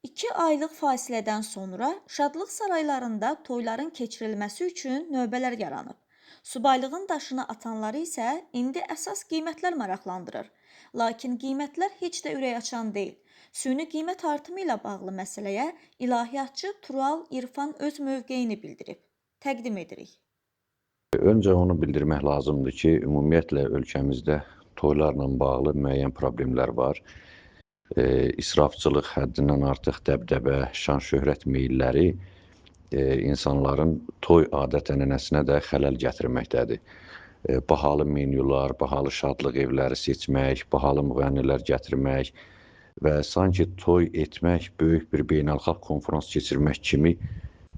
2 aylıq fasilədən sonra şadlıq saraylarında toyların keçirilməsi üçün növbələr yaranıb. Subaylığın daşını atanları isə indi əsas qiymətlər maraqlandırır. Lakin qiymətlər heç də ürəkaçan deyil. Süni qiymət artımı ilə bağlı məsələyə ilahiyyatçı Tural İrfan öz mövqeyini bildirib. Təqdim edirik. Öncə onu bildirmək lazımdır ki, ümumiyyətlə ölkəmizdə toylarla bağlı müəyyən problemlər var. İsrafçılıq, həddindən artıq dəbdəbə, şan-şöhrət meyilləri insanların toy adət-ənənəsinə də xələl gətirməkdədir. Bahalı menyular, bahalı şadlıq evləri seçmək, bahalı müğənnilər gətirmək və sanki toy etmək böyük bir beynəlxalq konfrans keçirmək kimi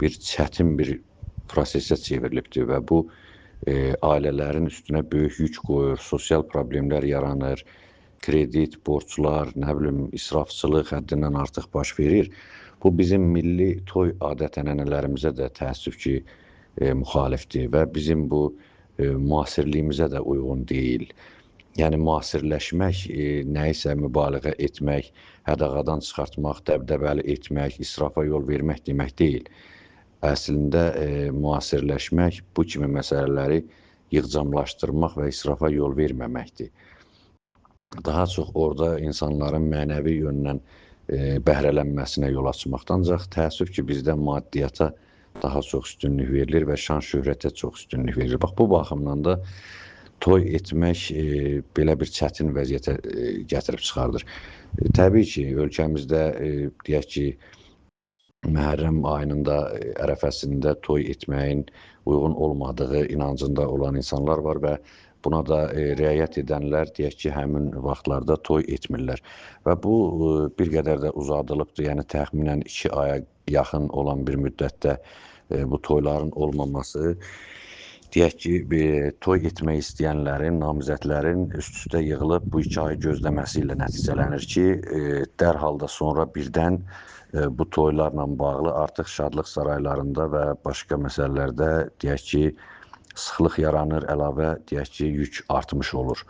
bir çətin bir prosesə çevrilibdir və bu ailələrin üstünə böyük yük qoyur, sosial problemlər yaranır, kredit, borclar, israfçılıq həddindən artıq baş verir. Bu bizim milli toy adət-ənənələrimizə də təəssüf ki, müxalifdir və bizim bu müasirliyimizə də uyğun deyil. Yəni müasirləşmək, nəyisə mübaliğə etmək, hədağadan çıxartmaq, dəbdəbəli etmək, israfa yol vermək demək deyil. Əslində müasirləşmək bu kimi məsələləri yığcamlaşdırmaq və israfa yol verməməkdir. Daha çox orada insanların mənəvi yöndən bəhrələnməsinə yol açmaqdan ancaq təəssüf ki, bizdə maddiyyata daha çox üstünlük verilir və şan-şöhrətə çox üstünlük verilir. Bax, bu baxımdan da toy etmək belə bir çətin vəziyyətə gətirib çıxardır. Təbii ki, ölkəmizdə deyək ki, Məhərrəm ayının da ərəfəsində toy etməyin uyğun olmadığı inancında olan insanlar var və buna da riayət edənlər deyək ki, həmin vaxtlarda toy etmirlər. Və bu bir qədər də uzadılıbdır, yəni təxminən 2 aya yaxın olan bir müddətdə bu toyların olmaması deyək ki, toy etmək istəyənlərin, namizədlərin üst-üstə yığılıb bu 2 ay gözləməsi ilə nəticələnir ki, dərhal da sonra birdən bu toylarla bağlı artıq şadlıq saraylarında və başqa məsələlərdə deyək ki, sıxlıq yaranır, əlavə deyək ki, yük artmış olur.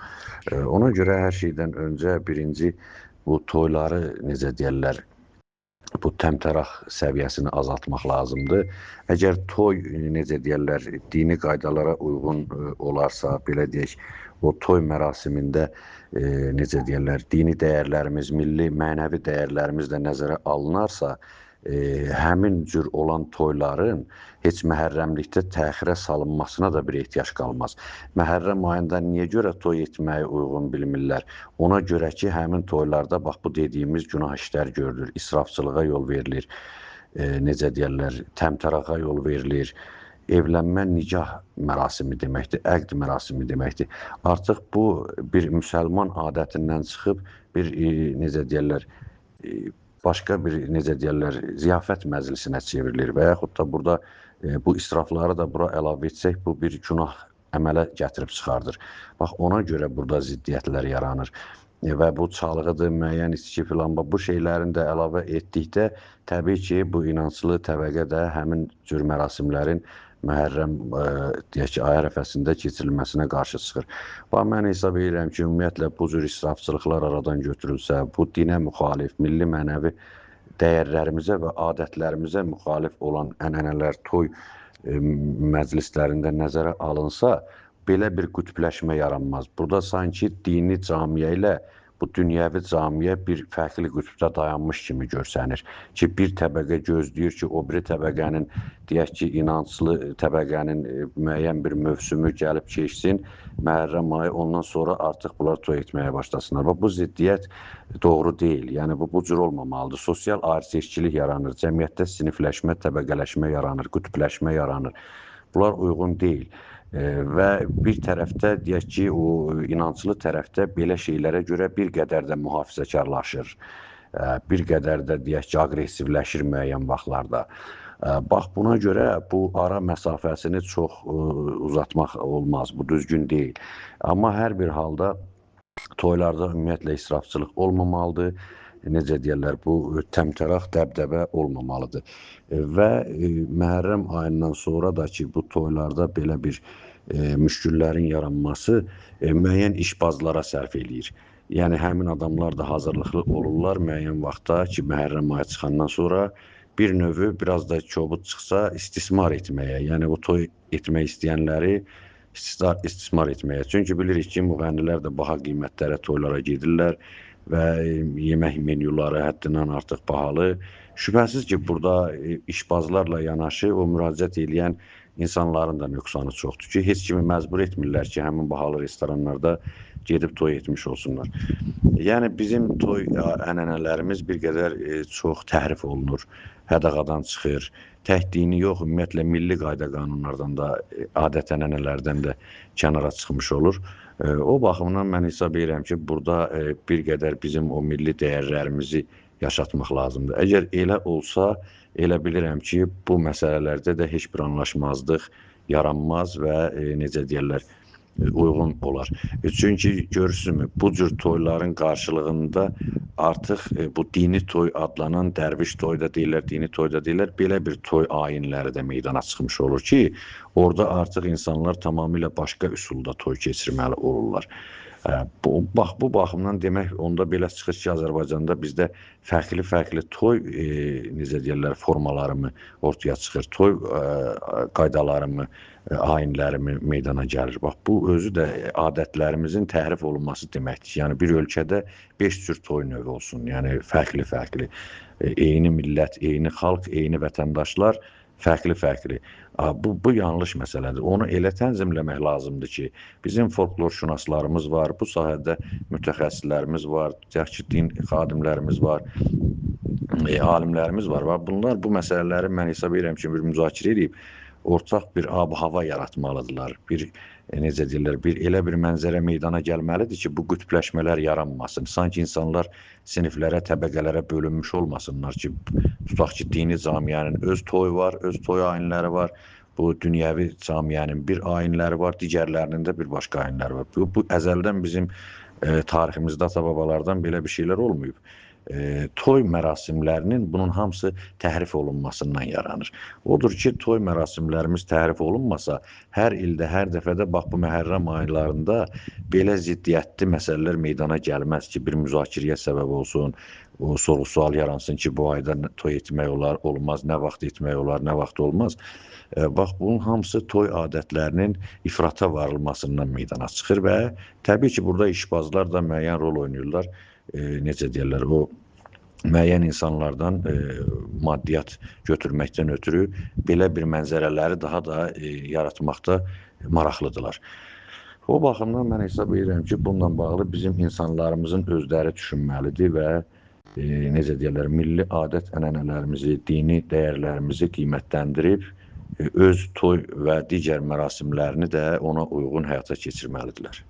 Ona görə hər şeydən öncə birinci bu toyları necə deyirlər, bu təmtəraq səviyyəsini azaltmaq lazımdır. Əgər toy necə deyirlər, dini qaydalara uyğun olarsa, belə deyək, o toy mərasimində necə deyirlər, dini dəyərlərimiz, milli, mənəvi dəyərlərimiz də nəzərə alınarsa, həmin cür olan toyların heç məhərrəmlikdə təxirə salınmasına da bir ehtiyac qalmaz. Məhərrəm ayında niyə görə toy etməyi uyğun bilmirlər? Ona görə ki, həmin toylarda bax bu dediyimiz günah işlər görülür, israfçılığa yol verilir, necə deyirlər, təmtərağa yol verilir. Evlənmə nikah mərasimi deməkdir, əqd mərasimi deməkdir. Artıq bu bir müsəlman adətindən çıxıb bir necə deyirlər, başqa bir necə deyirlər, ziyafət məclisinə çevrilir və yaxud da burada bu israfları da bura əlavə etsək, bu bir günah əmələ gətirib çıxardır. Bax, ona görə burada ziddiyyətlər yaranır və bu çalğıdır, müəyyən içki filan, bu şeylərin də əlavə etdikdə təbii ki, bu inanclı təbəqə də həmin cür mərasimlərin Məhərrəm deyək ki, ay ərəfəsində keçirilməsinə qarşı çıxır. Bax, mən hesab edirəm ki, ümumiyyətlə bu cür israfçılıqlar aradan götürülsə, bu dinə müxalif, milli mənəvi dəyərlərimizə və adətlərimizə müxalif olan ənənələr toy məclislərində nəzərə alınsa, belə bir qütbləşmə yaranmaz. Burada sanki dini camiyə ilə bu dünyəvi camiyə bir fərqli qütbdə dayanmış kimi görsənir ki, bir təbəqə gözləyir ki, o biri təbəqənin, deyək ki, inanclı təbəqənin müəyyən bir mövsümü gəlib keçsin, Məhərrəm ayı, ondan sonra artıq bunlar toy etməyə başlasınlar. Bu ziddiyyət doğru deyil, yəni bu cür olmamalıdır. Sosial ayrıseçkilik yaranır, cəmiyyətdə sinifləşmə, təbəqələşmə yaranır, qütbləşmə yaranır. Bunlar uyğun deyil. Və bir tərəfdə, deyək ki, o inanclı tərəfdə belə şeylərə görə bir qədər də mühafizəkarlaşır, bir qədər də, deyək ki, aqressivləşir müəyyən vaxtlarda. Bax, buna görə bu ara məsafəsini çox uzatmaq olmaz, bu düzgün deyil. Amma hər bir halda toylarda ümumiyyətlə israfçılıq olmamalıdır, necə deyirlər, bu təmtəraq dəbdəbə olmamalıdır. Və Məhərrəm ayından sonra da ki, bu toylarda belə bir müşküllərin yaranması müəyyən işbazlara sərf eləyir. Yəni həmin adamlar da hazırlıqlı olurlar müəyyən vaxtda ki, Məhərrəm ayı çıxandan sonra bir növü biraz da kobud çıxsa istismar etməyə, yəni o toy etmək istəyənləri istismar etməyə. Çünki bilirik ki, müğənnilər də baha qiymətlərə toylara gedirlər və yemək menyuları həddindən artıq bahalı. Şübhəsiz ki, burada işbazlarla yanaşı o müraciət edən insanların da nöqsanı çoxdur ki, heç kimi məcbur etmirlər ki, həmin bahalı restoranlarda gedib toy etmiş olsunlar. Yəni bizim toy ənənələrimiz bir qədər çox təhrif olunur, hədəqadan çıxır. Tək dini yox, ümumiyyətlə milli qayda qanunlardan da, adət-ənənələrdən də kənara çıxmış olur. O baxımdan mən hesab edirəm ki, burada bir qədər bizim o milli dəyərlərimizi yaşatmaq lazımdır. Əgər elə olsa, elə bilirəm ki, bu məsələlərdə də heç bir anlaşmazlıq yaranmaz və necə deyirlər, uyğun olar. Çünki görürsünüzmü, bu cür toyların qarşılığında artıq bu dini toy adlanan dərviş toy da deyirlər, dini toy da deyirlər, belə bir toy ayinləri də meydana çıxmış olur ki, orada artıq insanlar tamamilə başqa üsulda toy keçirməli olurlar. Bax, bu baxımdan demək, onda belə çıxır ki, Azərbaycanda bizdə fərqli toy, necə deyirlər, formalarımı ortaya çıxır, toy qaydalarımı, ayinlərimi meydana gəlir. Bax, bu özü də adətlərimizin təhrif olunması deməkdir. Yəni, bir ölkədə 5 cür toy növü olsun, yəni fərqli. Eyni millət, eyni xalq, eyni vətəndaşlar fərqli. Bu yanlış məsələdir. Onu elə tənzimləmək lazımdır ki, bizim folklorşünaslarımız var, bu sahədə mütəxəssislərimiz var, təhkil din xadimlərimiz var, alimlərimiz var. Bunlar bu məsələləri mən hesab edirəm ki, bir müzakirə edib, ortaq bir ab-hava yaratmalıdırlar. Necə deyirlər, elə bir mənzərə meydana gəlməlidir ki, bu qütbləşmələr yaranmasın. Sanki insanlar siniflərə, təbəqələrə bölünmüş olmasınlar ki, tutaq ki, dini camiənin öz toyu var, öz toy ayinləri var. Bu dünyəvi camiənin bir ayinləri var, digərlərinin də bir başqa ayinləri var. Bu əzəldən bizim tariximizdə ata-babalardan belə bir şeylər olmayıb. Toy mərasimlərinin bunun hamısı təhrif olunmasından yaranır. Odur ki, toy mərasimlərimiz təhrif olunmasa, hər ildə, hər dəfədə bax bu Məhərrəm aylarında belə ziddiyyətli məsələlər meydana gəlməz ki, bir müzakirəyə səbəb olsun, o sorğu-sual yaransın ki, bu ayda toy etmək olar, olmaz, nə vaxt etmək olar, nə vaxt olmaz. Bax, bunun hamısı toy adətlərinin ifrata varılmasından meydana çıxır və təbii ki, burada işbazlar da müəyyən rol oynayırlar. Necə deyirlər, o müəyyən insanlardan maddiyyat götürməkdən ötürü belə bir mənzərələri daha da yaratmaqda maraqlıdırlar. O baxımdan mən hesab edirəm ki, bununla bağlı bizim insanlarımızın özləri düşünməlidir və necə deyirlər, milli adət-ənənələrimizi, dini dəyərlərimizi qiymətləndirib, öz toy və digər mərasimlərini də ona uyğun həyata keçirməlidirlər.